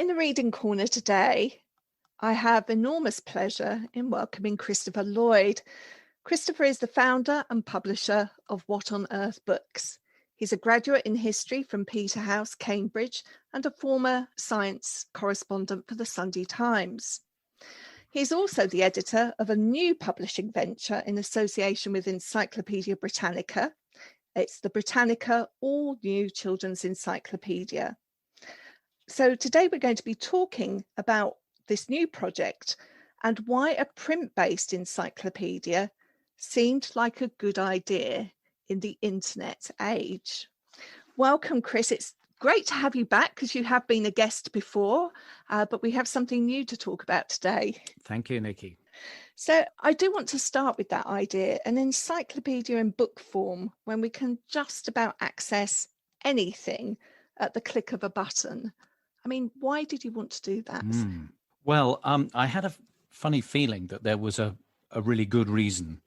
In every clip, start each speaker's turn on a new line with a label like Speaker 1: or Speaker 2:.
Speaker 1: In the reading corner today, I have enormous pleasure in welcoming Christopher Lloyd. Christopher is the founder and publisher of What on Earth Books. He's a graduate in history from Peterhouse, Cambridge, and a former science correspondent for the Sunday Times. He's also the editor of a new publishing venture in association with Encyclopedia Britannica. It's the Britannica All New Children's Encyclopedia. So today we're going to be talking about this new project and why a print-based encyclopedia seemed like a good idea in the internet age. Welcome, Chris. It's great to have you back because you have been a guest before, but we have something new to talk about today.
Speaker 2: Thank you, Nikki.
Speaker 1: So I do want to start with that idea, an encyclopedia in book form, when we can just about access anything at the click of a button. I mean, why did you want to do that?
Speaker 2: Well, I had a funny feeling that there was a really good reason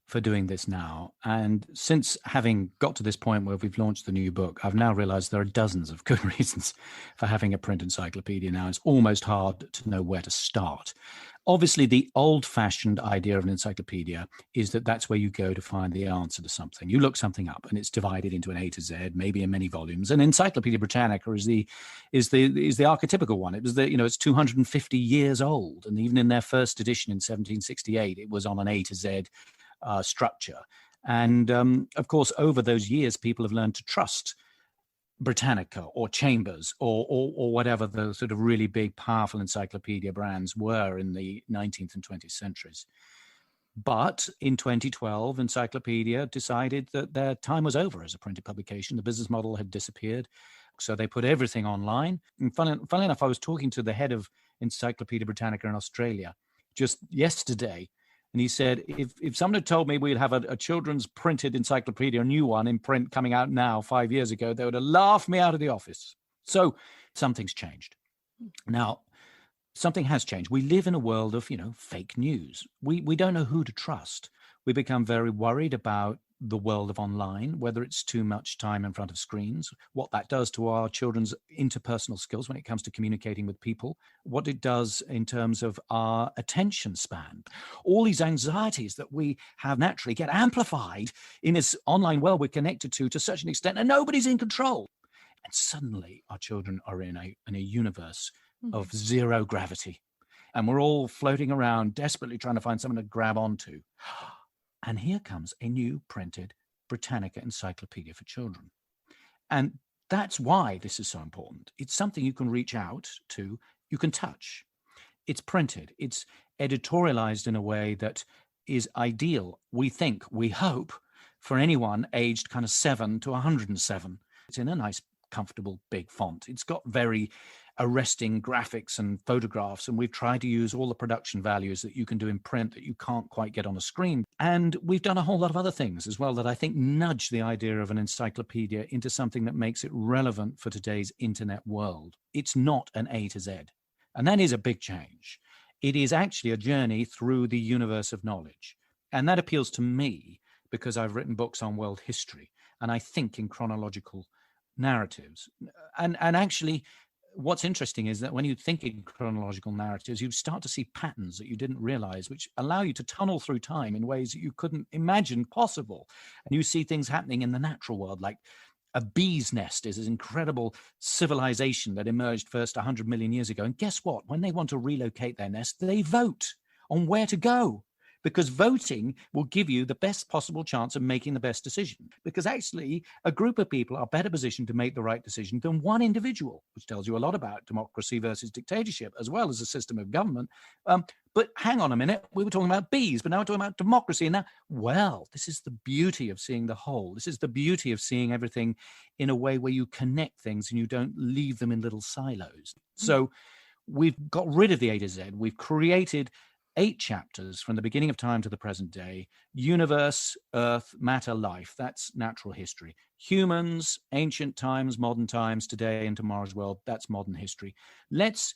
Speaker 2: for doing this now. And since having got to this point where we've launched the new book, I've now realized there are dozens of good reasons for having a print encyclopedia now. It's almost hard to know where to start. Obviously, the old-fashioned idea of an encyclopedia is that that's where you go to find the answer to something. You look something up, and it's divided into an A to Z, maybe in many volumes. And Encyclopedia Britannica is the archetypical one. It was it's 250 years old, and even in their first edition in 1768, it was on an A to Z structure. And of course, over those years, people have learned to trust Britannica or Chambers or whatever the sort of really big, powerful encyclopedia brands were in the 19th and 20th centuries. But in 2012, Encyclopedia decided that their time was over as a printed publication. The business model had disappeared. So they put everything online. And funnily enough, I was talking to the head of Encyclopedia Britannica in Australia just yesterday. And he said, if someone had told me we'd have a children's printed encyclopedia, a new one in print coming out now 5 years ago, they would have laughed me out of the office. So something's changed. Now, something has changed. We live in a world of, fake news. We don't know who to trust. We become very worried about the world of online, whether it's too much time in front of screens, what that does to our children's interpersonal skills when it comes to communicating with people, what it does in terms of our attention span. All these anxieties that we have naturally get amplified in this online world we're connected to such an extent, and nobody's in control. And suddenly our children are in a universe of zero gravity. And we're all floating around, desperately trying to find someone to grab onto. And here comes a new printed Britannica Encyclopedia for Children. And that's why this is so important. It's something you can reach out to, you can touch. It's printed. It's editorialized in a way that is ideal, we think, we hope, for anyone aged kind of 7 to 107. It's in a nice, comfortable, big font. It's got very arresting graphics and photographs, and we've tried to use all the production values that you can do in print that you can't quite get on a screen. And we've done a whole lot of other things as well that I think nudge the idea of an encyclopedia into something that makes it relevant for today's internet world. It's not an A to Z, and that is a big change. It is actually a journey through the universe of knowledge, and that appeals to me because I've written books on world history, and I think in chronological narratives. And actually, what's interesting is that when you think in chronological narratives, you start to see patterns that you didn't realize, which allow you to tunnel through time in ways that you couldn't imagine possible. And you see things happening in the natural world, like a bee's nest is this incredible civilization that emerged first 100 million years ago. And guess what? When they want to relocate their nest, they vote on where to go. Because voting will give you the best possible chance of making the best decision. Because actually, a group of people are better positioned to make the right decision than one individual, which tells you a lot about democracy versus dictatorship, as well as a system of government. But hang on a minute, we were talking about bees, but now we're talking about democracy. And now, this is the beauty of seeing the whole. This is the beauty of seeing everything in a way where you connect things and you don't leave them in little silos. So we've got rid of the A to Z. We've created 8 chapters from the beginning of time to the present day: universe, earth, matter, life. That's natural history. Humans, ancient times, modern times, today and tomorrow's world. That's modern history. Let's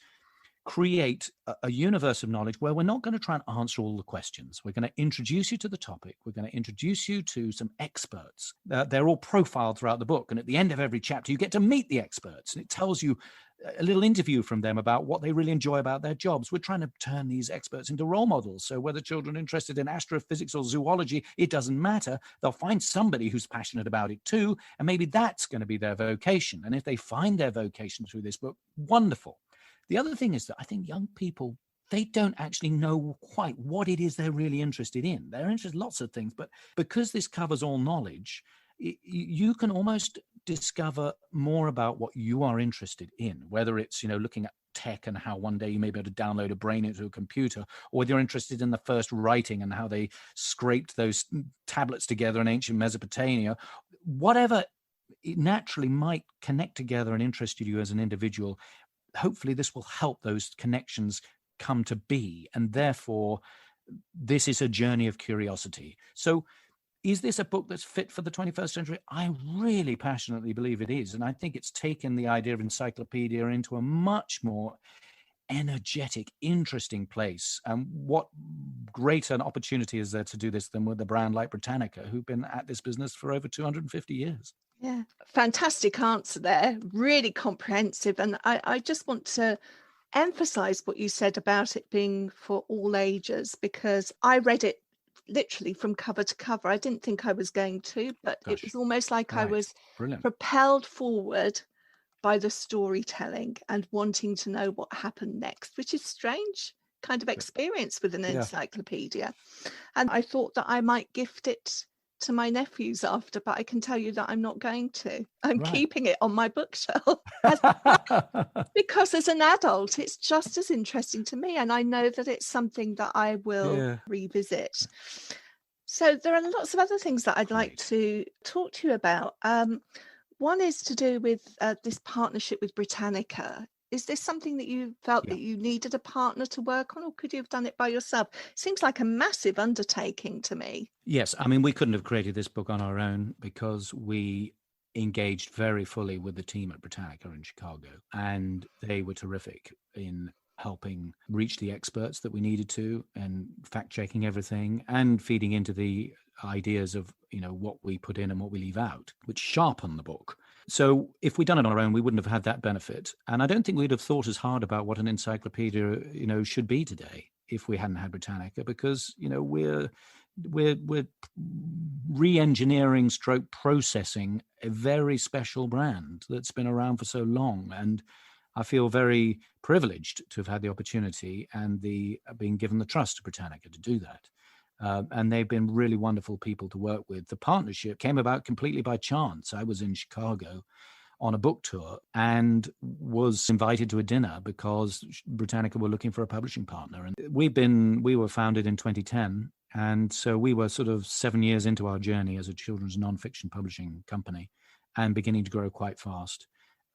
Speaker 2: create a universe of knowledge where we're not going to try and answer all the questions. We're going to introduce you to the topic. We're going to introduce you to some experts. They're all profiled throughout the book. And at the end of every chapter, you get to meet the experts. And it tells you a little interview from them about what they really enjoy about their jobs. We're trying to turn these experts into role models. So whether children are interested in astrophysics or zoology, it doesn't matter. They'll find somebody who's passionate about it too, and maybe that's going to be their vocation. And if they find their vocation through this book, wonderful. The other thing is that I think young people, they don't actually know quite what it is they're really interested in. They're interested in lots of things, but because this covers all knowledge, you can almost discover more about what you are interested in, whether it's, looking at tech and how one day you may be able to download a brain into a computer, or whether you're interested in the first writing and how they scraped those tablets together in ancient Mesopotamia. Whatever it naturally might connect together and interest you as an individual, hopefully this will help those connections come to be. And therefore, this is a journey of curiosity. So is this a book that's fit for the 21st century? I really passionately believe it is. And I think it's taken the idea of encyclopedia into a much more energetic, interesting place. And what greater an opportunity is there to do this than with a brand like Britannica, who've been at this business for over 250 years?
Speaker 1: Yeah, fantastic answer there. Really comprehensive. And I just want to emphasize what you said about it being for all ages, because I read it literally from cover to cover. I didn't think I was going to, but it was almost like I was propelled forward by the storytelling and wanting to know what happened next, which is strange kind of experience with an encyclopedia. And I thought that I might gift it to my nephews after, but I can tell you that I'm not going to. I'm keeping it on my bookshelf because as an adult, it's just as interesting to me. And I know that it's something that I will revisit. So there are lots of other things that I'd like to talk to you about. One is to do with this partnership with Britannica. Is this something that you felt that you needed a partner to work on, or could you have done it by yourself? Seems like a massive undertaking to me.
Speaker 2: Yes. I mean, we couldn't have created this book on our own because we engaged very fully with the team at Britannica in Chicago, and they were terrific in helping reach the experts that we needed to and fact-checking everything and feeding into the ideas of, what we put in and what we leave out, which sharpen the book. So if we'd done it on our own, we wouldn't have had that benefit. And I don't think we'd have thought as hard about what an encyclopedia, should be today if we hadn't had Britannica, because, we're re-engineering / processing a very special brand that's been around for so long. And I feel very privileged to have had the opportunity and being given the trust of Britannica to do that. And they've been really wonderful people to work with. The partnership came about completely by chance. I was in Chicago on a book tour and was invited to a dinner because Britannica were looking for a publishing partner. And we were founded in 2010. And so we were sort of 7 years into our journey as a children's nonfiction publishing company and beginning to grow quite fast.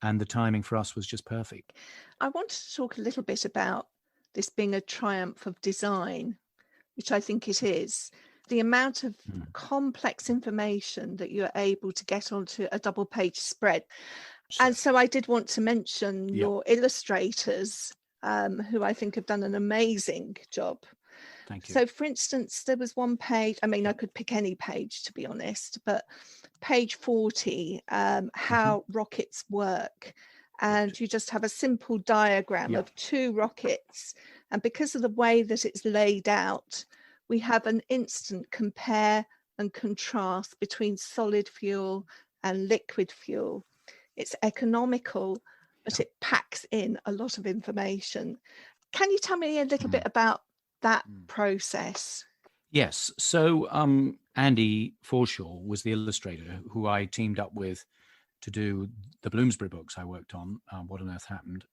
Speaker 2: And the timing for us was just perfect.
Speaker 1: I wanted to talk a little bit about this being a triumph of design, which I think it is. The amount of complex information that you're able to get onto a double page spread. And so I did want to mention your illustrators, who I think have done an amazing job.
Speaker 2: Thank you.
Speaker 1: So for instance, there was one page, I mean, I could pick any page to be honest, but page 40, how rockets work. And you just have a simple diagram of two rockets. And because of the way that it's laid out, we have an instant compare and contrast between solid fuel and liquid fuel. It's economical, but it packs in a lot of information. Can you tell me a little bit about that process?
Speaker 2: Yes. So Andy Forshaw was the illustrator who I teamed up with to do the Bloomsbury books I worked on, What on Earth Happened,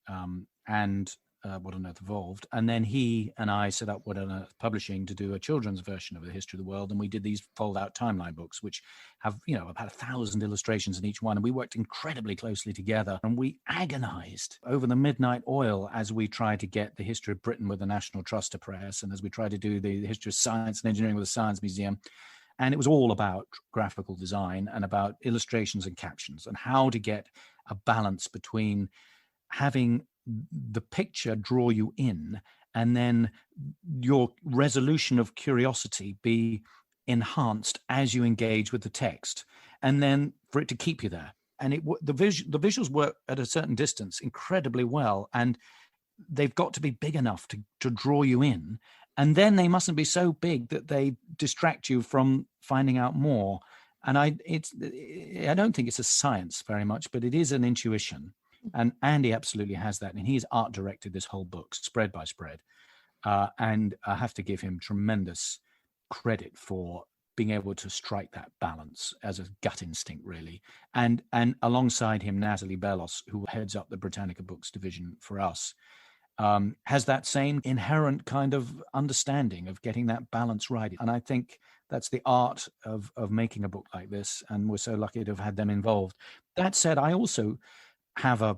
Speaker 2: and What on Earth Evolved. And then he and I set up What on Earth Publishing to do a children's version of the history of the world. And we did these fold-out timeline books, which have, about 1,000 illustrations in each one. And we worked incredibly closely together. And we agonized over the midnight oil as we tried to get the history of Britain with the National Trust to press, and as we tried to do the history of science and engineering with the Science Museum. And it was all about graphical design and about illustrations and captions and how to get a balance between having the picture draw you in and then your resolution of curiosity be enhanced as you engage with the text, and then for it to keep you there. and the visuals work at a certain distance incredibly well, and they've got to be big enough to draw you in, and then they mustn't be so big that they distract you from finding out more. And I don't think it's a science very much, but it is an intuition. And Andy absolutely has that. And he's art directed this whole book, spread by spread. And I have to give him tremendous credit for being able to strike that balance as a gut instinct, really. And alongside him, Natalie Bellos, who heads up the Britannica Books division for us, has that same inherent kind of understanding of getting that balance right. And I think that's the art of making a book like this. And we're so lucky to have had them involved. That said, I also have a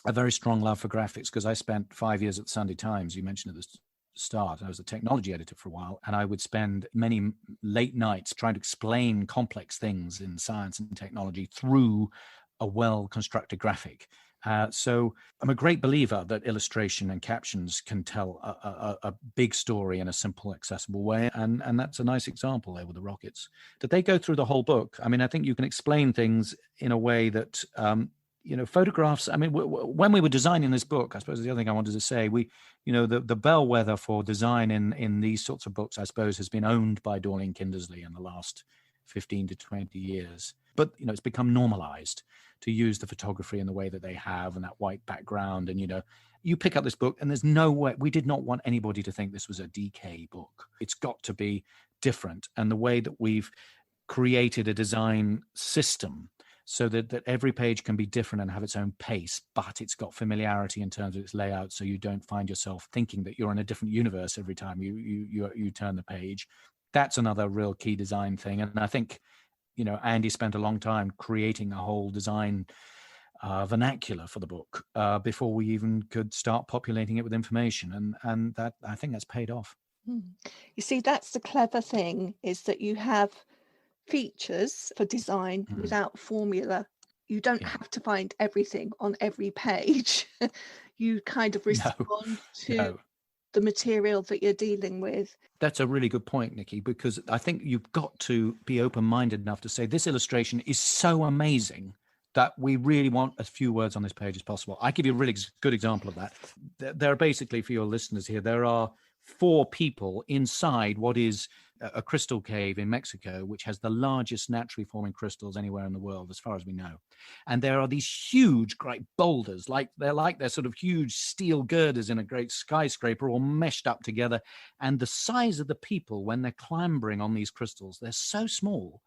Speaker 2: very strong love for graphics, because I spent 5 years at the Sunday Times. You mentioned at the start, I was a technology editor for a while, and I would spend many late nights trying to explain complex things in science and technology through a well-constructed graphic. So I'm a great believer that illustration and captions can tell a big story in a simple, accessible way. And that's a nice example there with the rockets. Did they go through the whole book? I mean, I think you can explain things in a way that, photographs. I mean, when we were designing this book, I suppose the other thing I wanted to say, the bellwether for design in these sorts of books, I suppose, has been owned by Dorling Kindersley in the last 15 to 20 years. But, it's become normalized to use the photography in the way that they have, and that white background. And, you pick up this book and there's no way, we did not want anybody to think this was a DK book. It's got to be different. And the way that we've created a design system so that every page can be different and have its own pace, but it's got familiarity in terms of its layout, so you don't find yourself thinking that you're in a different universe every time you turn the page. That's another real key design thing. And I think, Andy spent a long time creating a whole design vernacular for the book before we even could start populating it with information. And that, I think that's paid off.
Speaker 1: You see, that's the clever thing, is that you have features for design without formula. You don't have to find everything on every page. You kind of respond to the material that you're dealing with.
Speaker 2: That's a really good point, Nikki, because I think you've got to be open-minded enough to say this illustration is so amazing that we really want as few words on this page as possible. I give you a really good example of that. There are basically, for your listeners here, there are 4 people inside what is a crystal cave in Mexico, which has the largest naturally forming crystals anywhere in the world, as far as we know. And there are these huge, great boulders, they're sort of huge steel girders in a great skyscraper, all meshed up together. And the size of the people when they're clambering on these crystals, they're so small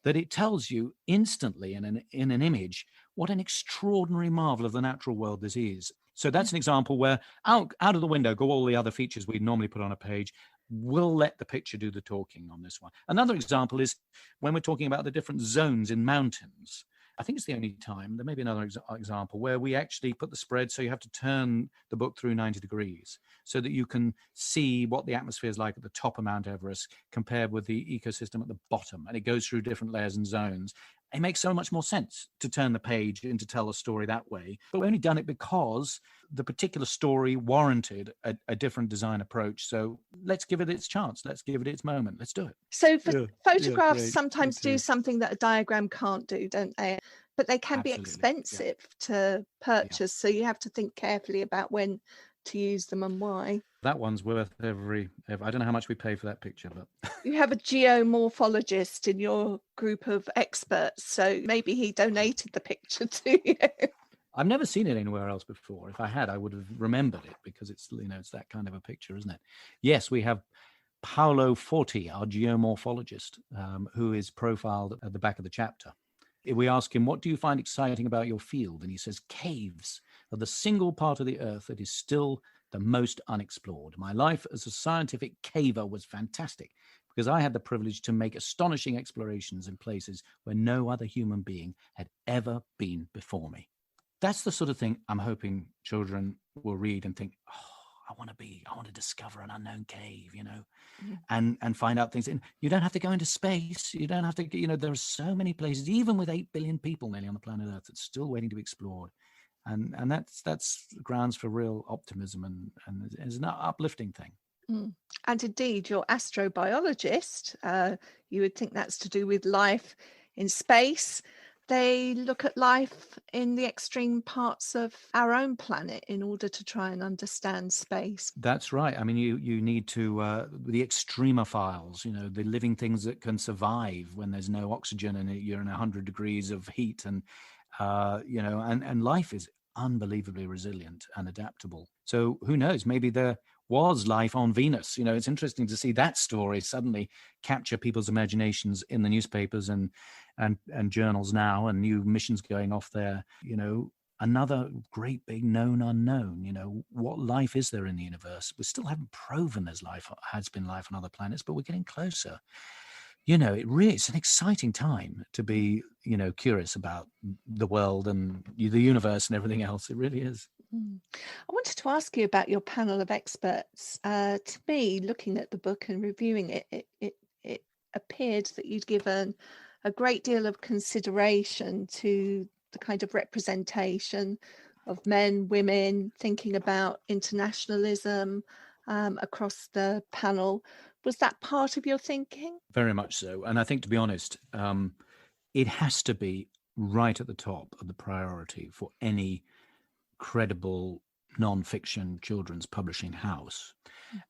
Speaker 2: that it tells you instantly in an image what an extraordinary marvel of the natural world this is. So that's an example where out of the window go all the other features we'd normally put on a page. We'll let the picture do the talking on this one. Another example is when we're talking about the different zones in mountains. I think it's the only time, there may be another example, where we actually put the spread so you have to turn the book through 90 degrees so that you can see what the atmosphere is like at the top of Mount Everest compared with the ecosystem at the bottom. And it goes through different layers and zones. It makes so much more sense to turn the page and to tell a story that way. But we've only done it because the particular story warranted a different design approach. So let's give it its chance. Let's give it its moment. Let's do it.
Speaker 1: So photographs sometimes do something that a diagram can't do, don't they? But they can be expensive to purchase. So you have to think carefully about when to use them and why.
Speaker 2: That one's worth every I don't know how much we pay for that picture, but
Speaker 1: you have a geomorphologist in your group of experts, so maybe he donated the picture to you.
Speaker 2: I've never seen it anywhere else before. If I had, I would have remembered it, because it's it's that kind of a picture, isn't it? Yes, we have Paolo Forti, our geomorphologist, who is profiled at the back of the chapter. We ask him, what do you find exciting about your field? And he says, caves are the single part of the earth that is still the most unexplored. My life as a scientific caver was fantastic because I had the privilege to make astonishing explorations in places where no other human being had ever been before me. That's the sort of thing I'm hoping children will read and think, I want to discover an unknown cave, and find out things. And you don't have to go into space. You don't have to, there are so many places, even with 8 billion people nearly on the planet Earth, that's still waiting to be explored. And that's grounds for real optimism and is an uplifting thing.
Speaker 1: And indeed, your astrobiologist, you would think that's to do with life in space. they look at life in the extreme parts of our own planet in order to try and understand space.
Speaker 2: That's right. I mean, you need to the extremophiles, the living things that can survive when there's no oxygen and you're in 100 degrees of heat, and and life is unbelievably resilient and adaptable. So who knows? Maybe there was life on Venus. It's interesting to see that story suddenly capture people's imaginations in the newspapers and journals now, and new missions going off there. Another great big known unknown. What life is there in the universe? We still haven't proven has been life on other planets, but we're getting closer. It's an exciting time to be, curious about the world and the universe and everything else. It really is.
Speaker 1: I wanted to ask you about your panel of experts. To me, looking at the book and reviewing it, it appeared that you'd given a great deal of consideration to the kind of representation of men, women, thinking about internationalism across the panel. Was that part of your thinking?
Speaker 2: Very much so. And I think, to be honest, it has to be right at the top of the priority for any credible non-fiction children's publishing house.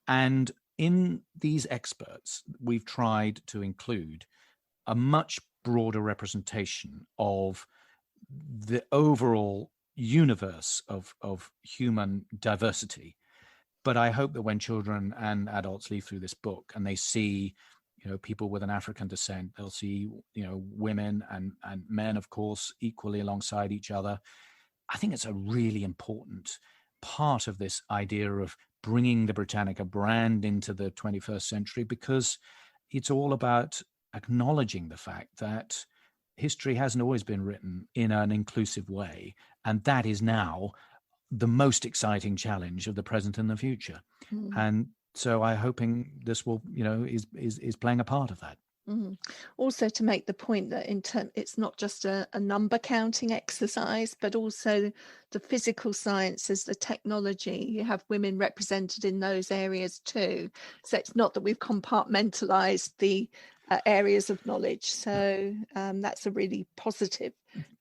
Speaker 2: And in these experts, we've tried to include a much broader representation of the overall universe of human diversity. But I hope that when children and adults leave through this book and they see, people with an African descent, they'll see, women and men, of course, equally alongside each other. I think it's a really important part of this idea of bringing the Britannica brand into the 21st century, because it's all about acknowledging the fact that history hasn't always been written in an inclusive way. And that is now the most exciting challenge of the present and the future. And so I'm hoping this will, is playing a part of that.
Speaker 1: Also, to make the point that it's not just a number counting exercise, but also the physical sciences, the technology. You have women represented in those areas too. So it's not that we've compartmentalized the areas of knowledge. So that's a really positive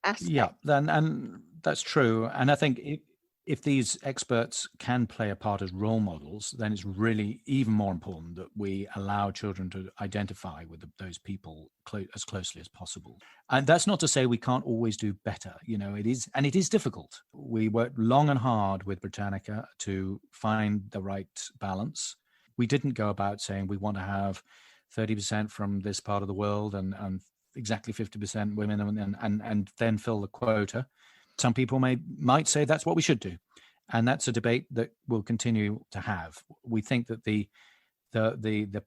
Speaker 1: aspect.
Speaker 2: Yeah, and that's true. And I think if these experts can play a part as role models, then it's really even more important that we allow children to identify with those people as closely as possible. And that's not to say we can't always do better. It is difficult. We worked long and hard with Britannica to find the right balance. We didn't go about saying we want to have 30% from this part of the world and exactly 50% women and then fill the quota. Some people might say that's what we should do. And that's a debate that we'll continue to have. We think that the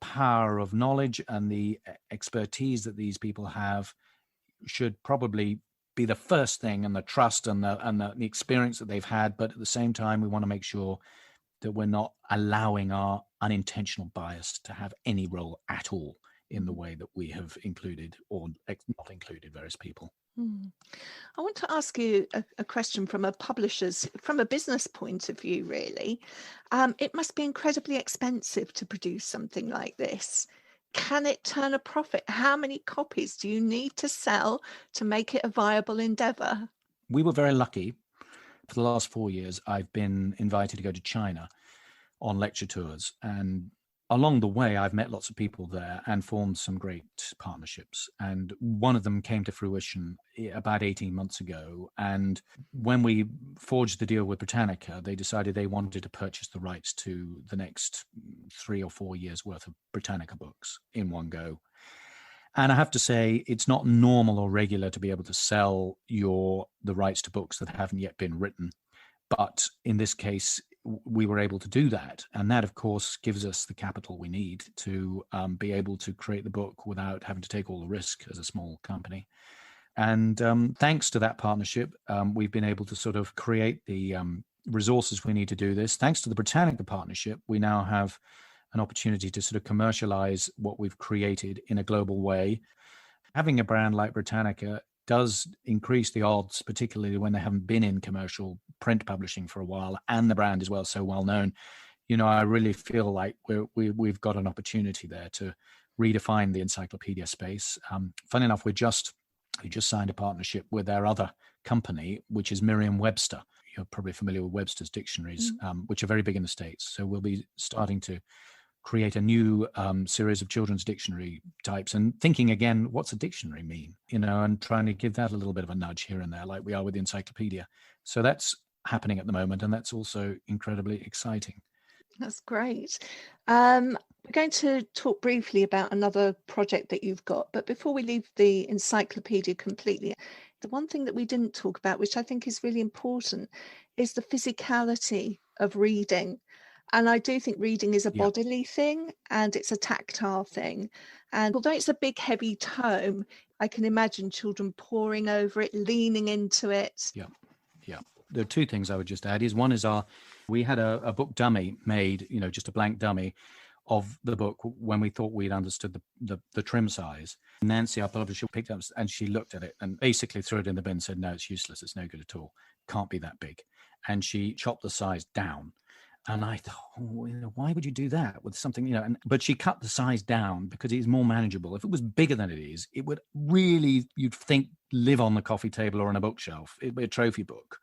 Speaker 2: power of knowledge and the expertise that these people have should probably be the first thing, and the trust and the experience that they've had. But at the same time, we want to make sure that we're not allowing our unintentional bias to have any role at all in the way that we have included or not included various people.
Speaker 1: I want to ask you a question from a business point of view, really. It must be incredibly expensive to produce something like this. Can it turn a profit? How many copies do you need to sell to make it a viable endeavor?
Speaker 2: We were very lucky. For the last 4 years, I've been invited to go to China on lecture tours, and along the way, I've met lots of people there and formed some great partnerships. And one of them came to fruition about 18 months ago. And when we forged the deal with Britannica, they decided they wanted to purchase the rights to the next 3 or 4 years worth of Britannica books in one go. And I have to say, it's not normal or regular to be able to sell the rights to books that haven't yet been written. But in this case, we were able to do that. And that, of course, gives us the capital we need to be able to create the book without having to take all the risk as a small company. And thanks to that partnership, we've been able to sort of create the resources we need to do this. Thanks to the Britannica partnership, we now have an opportunity to sort of commercialize what we've created in a global way. Having a brand like Britannica does increase the odds, particularly when they haven't been in commercial print publishing for a while, and the brand is so well known. I really feel like we've got an opportunity there to redefine the encyclopedia space. Funny enough, we're just who just signed a partnership with their other company, which is Merriam-Webster. You're probably familiar with Webster's dictionaries, which are very big in the States. So we'll be starting to create a new series of children's dictionary types and thinking again, what's a dictionary mean? And trying to give that a little bit of a nudge here and there, like we are with the encyclopedia. So that's happening at the moment, and that's also incredibly exciting.
Speaker 1: That's great. We're going to talk briefly about another project that you've got, but before we leave the encyclopedia completely, the one thing that we didn't talk about, which I think is really important, is the physicality of reading. And I do think reading is a bodily thing, and it's a tactile thing. And although it's a big, heavy tome, I can imagine children poring over it, leaning into it.
Speaker 2: Yeah. There are two things I would just add. One is we had a book dummy made, just a blank dummy of the book when we thought we'd understood the trim size. Nancy, our publisher, picked up and she looked at it and basically threw it in the bin and said, no, it's useless. It's no good at all. Can't be that big. And she chopped the size down. And I thought, why would you do that with something, but she cut the size down because it's more manageable. If it was bigger than it is, it would really, you'd think, live on the coffee table or on a bookshelf. It'd be a trophy book.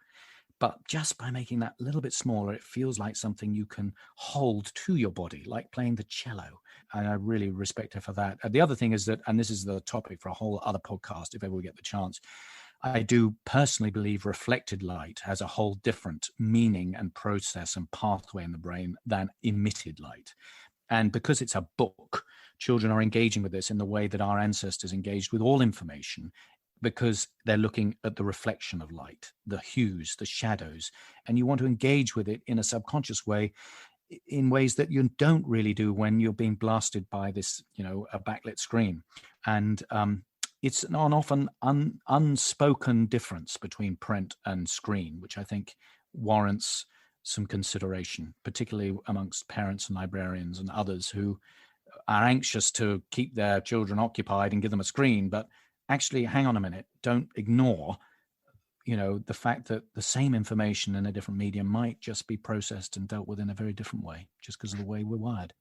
Speaker 2: But just by making that a little bit smaller, it feels like something you can hold to your body, like playing the cello. And I really respect her for that. And the other thing is that, and this is the topic for a whole other podcast, if ever we get the chance, I do personally believe reflected light has a whole different meaning and process and pathway in the brain than emitted light. And because it's a book, children are engaging with this in the way that our ancestors engaged with all information, because they're looking at the reflection of light, the hues, the shadows, and you want to engage with it in a subconscious way, in ways that you don't really do when you're being blasted by this, a backlit screen. And it's an often unspoken difference between print and screen, which I think warrants some consideration, particularly amongst parents and librarians and others who are anxious to keep their children occupied and give them a screen, but actually, hang on a minute, don't ignore, the fact that the same information in a different medium might just be processed and dealt with in a very different way, just because of the way we're wired.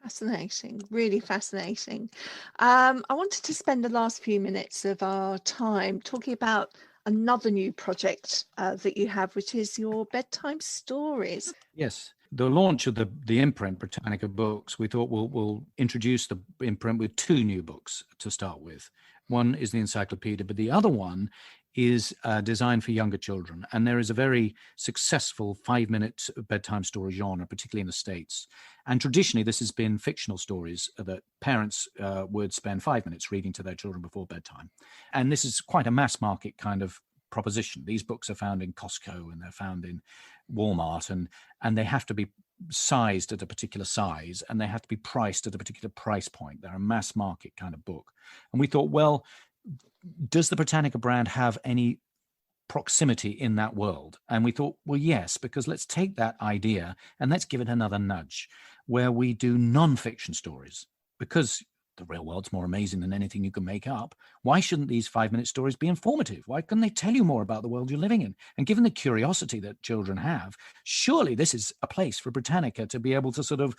Speaker 1: Fascinating, really fascinating. I wanted to spend the last few minutes of our time talking about another new project that you have, which is your bedtime stories.
Speaker 2: Yes. The launch of the imprint, Britannica Books, we thought we'll introduce the imprint with two new books to start with. One is the encyclopedia, but the other one is designed for younger children. And there is a very successful 5-minute bedtime story genre, particularly in the States. And traditionally, this has been fictional stories that parents would spend 5 minutes reading to their children before bedtime. And this is quite a mass market kind of proposition. These books are found in Costco and they're found in Walmart, and they have to be sized at a particular size and they have to be priced at a particular price point. They're a mass market kind of book. And we thought, well, does the Britannica brand have any proximity in that world? And we thought, well, yes, because let's take that idea and let's give it another nudge where we do non-fiction stories, because the real world's more amazing than anything you can make up. Why shouldn't these 5-minute stories be informative? Why couldn't they tell you more about the world you're living in? And given the curiosity that children have, surely this is a place for Britannica to be able to sort of,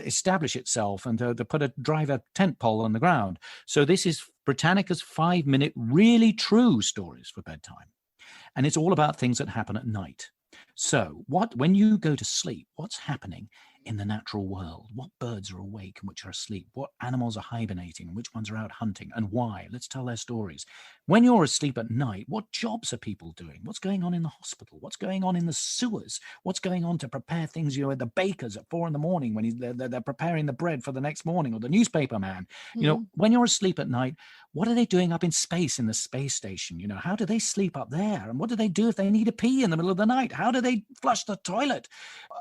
Speaker 2: establish itself and to drive a tent pole on the ground. So this is Britannica's 5-minute, really true stories for bedtime. And it's all about things that happen at night. So when you go to sleep, what's happening in the natural world? What birds are awake and which are asleep? What animals are hibernating and which ones are out hunting, and why? Let's tell their stories. When you're asleep at night, what jobs are people doing? What's going on in the hospital? What's going on in the sewers? What's going on to prepare things? The bakers at 4 a.m. when they're preparing the bread for the next morning, or the newspaper man. When you're asleep at night, what are they doing up in space in the space station? How do they sleep up there? And what do they do if they need a pee in the middle of the night? How do they flush the toilet?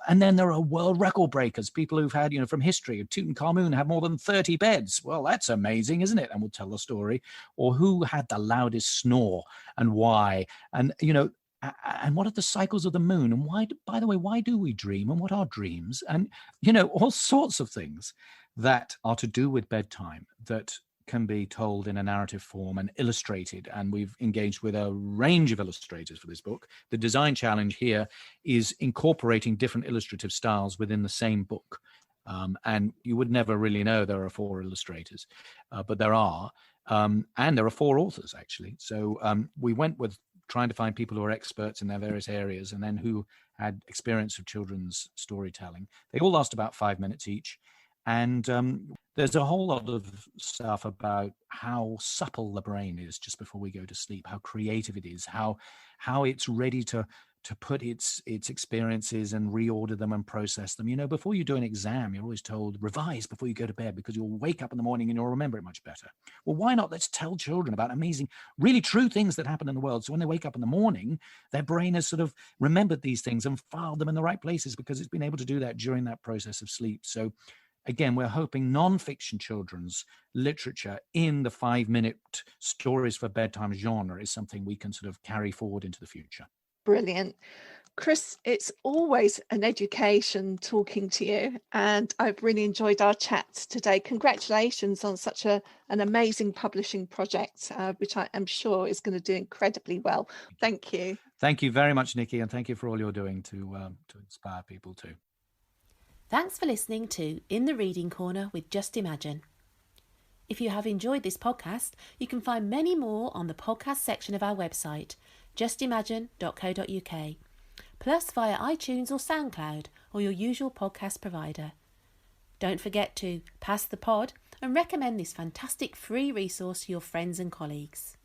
Speaker 2: And then there are world record breakers, people who've had, from history, Tutankhamun have more than 30 beds. Well, that's amazing, isn't it? And we'll tell the story. Or who had the loudest snore and why? And, and what are the cycles of the moon? And why, by the way, why do we dream? And what are dreams? And, all sorts of things that are to do with bedtime that can be told in a narrative form and illustrated. And we've engaged with a range of illustrators for this book. The design challenge here is incorporating different illustrative styles within the same book. And you would never really know there are 4 illustrators, but there are. And there are 4 authors, actually. So we went with trying to find people who are experts in their various areas and then who had experience of children's storytelling. They all last about 5 minutes each. And there's a whole lot of stuff about how supple the brain is just before we go to sleep, how creative it is, how it's ready to put its experiences and reorder them and process them. You know, before you do an exam, you're always told, revise before you go to bed because you'll wake up in the morning and you'll remember it much better. Well, why not? Let's tell children about amazing, really true things that happen in the world. So when they wake up in the morning, their brain has sort of remembered these things and filed them in the right places because it's been able to do that during that process of sleep. So again, we're hoping non-fiction children's literature in the 5-minute stories for bedtime genre is something we can sort of carry forward into the future.
Speaker 1: Brilliant. Chris, it's always an education talking to you, and I've really enjoyed our chat today. Congratulations on such an amazing publishing project, which I am sure is going to do incredibly well. Thank you.
Speaker 2: Thank you very much, Nikki, and thank you for all you're doing to inspire people too.
Speaker 3: Thanks for listening to In the Reading Corner with Just Imagine. If you have enjoyed this podcast, you can find many more on the podcast section of our website, justimagine.co.uk, plus via iTunes or SoundCloud or your usual podcast provider. Don't forget to pass the pod and recommend this fantastic free resource to your friends and colleagues.